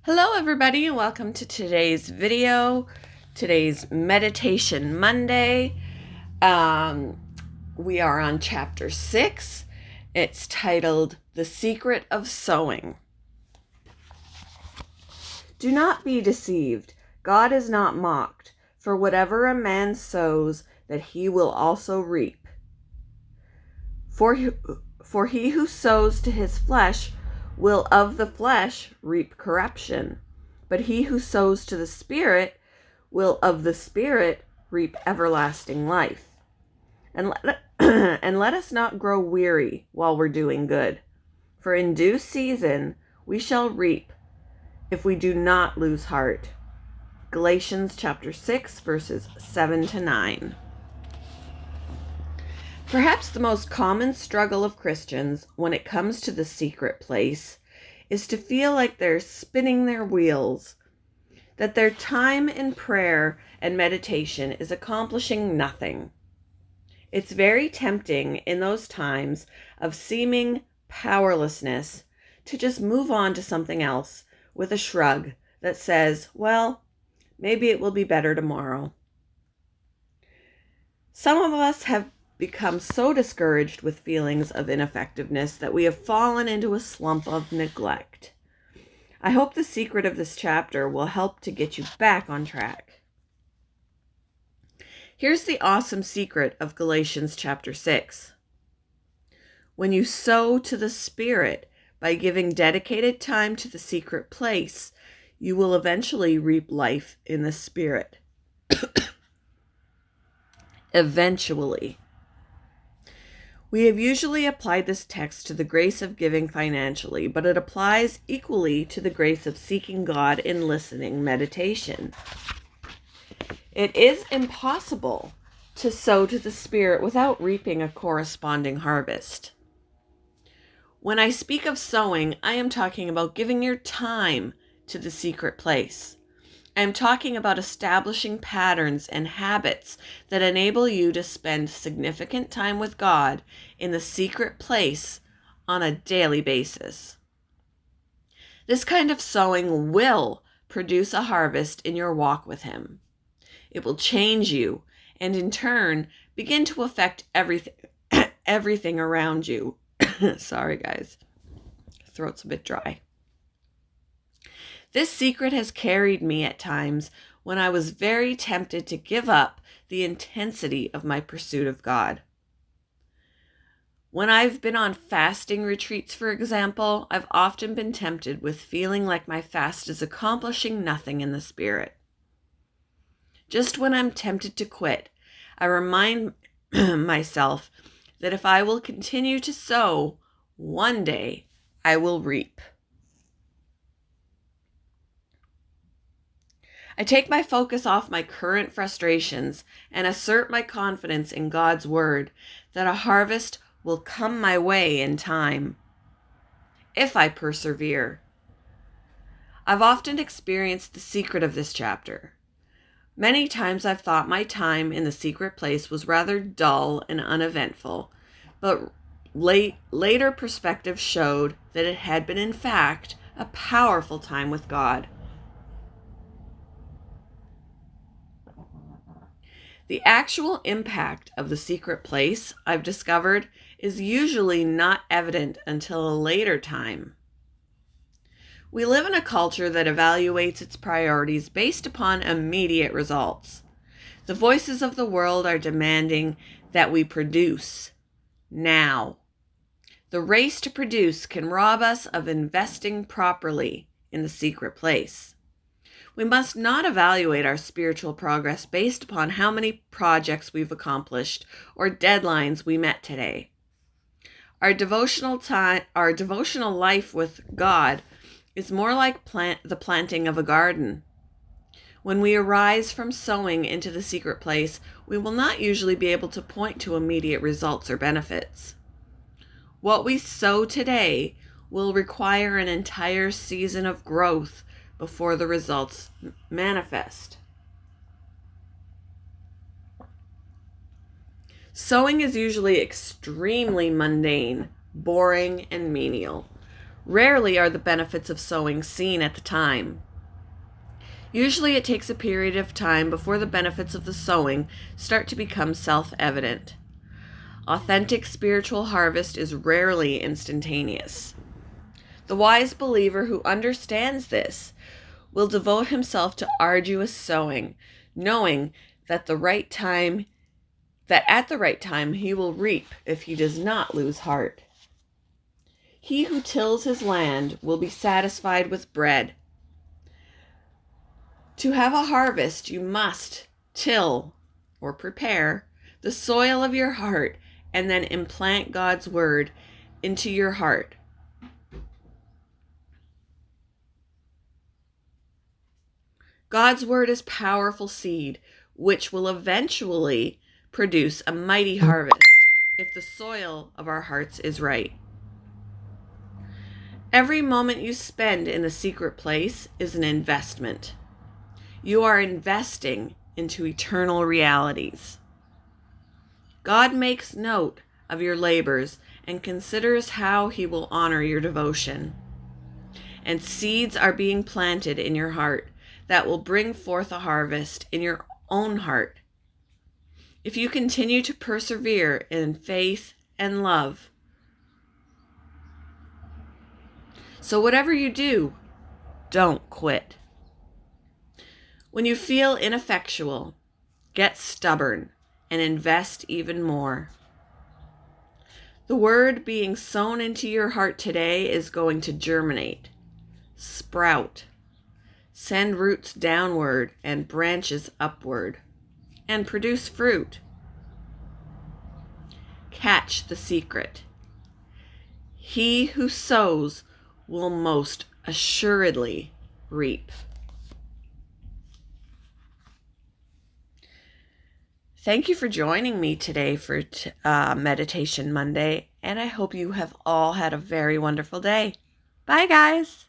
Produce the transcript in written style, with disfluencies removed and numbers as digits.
Hello everybody and welcome to today's video, today's Meditation Monday. We are on chapter 6. It's titled, The Secret of Sowing. Do not be deceived. God is not mocked, for whatever a man sows, that he will also reap. For he who sows to his flesh will of the flesh reap corruption, but he who sows to the Spirit will of the Spirit reap everlasting life. And let us not grow weary while we're doing good, for in due season we shall reap if we do not lose heart. Galatians chapter 6, verses 7 to 9. Perhaps the most common struggle of Christians when it comes to the secret place is to feel like they're spinning their wheels, that their time in prayer and meditation is accomplishing nothing. It's very tempting in those times of seeming powerlessness to just move on to something else with a shrug that says, well, maybe it will be better tomorrow. Some of us have become so discouraged with feelings of ineffectiveness that we have fallen into a slump of neglect. I hope the secret of this chapter will help to get you back on track. Here's the awesome secret of Galatians chapter 6. When you sow to the Spirit by giving dedicated time to the secret place, you will eventually reap life in the Spirit. Eventually. We have usually applied this text to the grace of giving financially, but it applies equally to the grace of seeking God in listening meditation. It is impossible to sow to the Spirit without reaping a corresponding harvest. When I speak of sowing, I am talking about giving your time to the secret place. I am talking about establishing patterns and habits that enable you to spend significant time with God in the secret place on a daily basis. This kind of sowing will produce a harvest in your walk with Him. It will change you and in turn begin to affect everything around you. Sorry guys, throat's a bit dry. This secret has carried me at times when I was very tempted to give up the intensity of my pursuit of God. When I've been on fasting retreats, for example, I've often been tempted with feeling like my fast is accomplishing nothing in the Spirit. Just when I'm tempted to quit, I remind myself that if I will continue to sow, one day I will reap. I take my focus off my current frustrations and assert my confidence in God's word that a harvest will come my way in time, if I persevere. I've often experienced the secret of this chapter. Many times I've thought my time in the secret place was rather dull and uneventful, but later perspective showed that it had been, in fact, a powerful time with God. The actual impact of the secret place, I've discovered, is usually not evident until a later time. We live in a culture that evaluates its priorities based upon immediate results. The voices of the world are demanding that we produce now. The race to produce can rob us of investing properly in the secret place. We must not evaluate our spiritual progress based upon how many projects we've accomplished or deadlines we met today. Our devotional life with God is more like the planting of a garden. When we arise from sowing into the secret place, we will not usually be able to point to immediate results or benefits. What we sow today will require an entire season of growth before the results manifest. Sowing is usually extremely mundane, boring, and menial. Rarely are the benefits of sowing seen at the time. Usually it takes a period of time before the benefits of the sowing start to become self-evident. Authentic spiritual harvest is rarely instantaneous. The wise believer who understands this will devote himself to arduous sowing, knowing that at the right time he will reap if he does not lose heart. He who tills his land will be satisfied with bread. To have a harvest, you must till or prepare the soil of your heart and then implant God's word into your heart. God's word is powerful seed, which will eventually produce a mighty harvest if the soil of our hearts is right. Every moment you spend in the secret place is an investment. You are investing into eternal realities. God makes note of your labors and considers how he will honor your devotion. And seeds are being planted in your heart that will bring forth a harvest in your own heart. If you continue to persevere in faith and love. So whatever you do, don't quit. When you feel ineffectual, get stubborn and invest even more. The word being sown into your heart today is going to germinate, sprout, send roots downward and branches upward, and produce fruit. Catch the secret. He who sows will most assuredly reap. Thank you for joining me today for Meditation Monday, and I hope you have all had a very wonderful day. Bye, guys.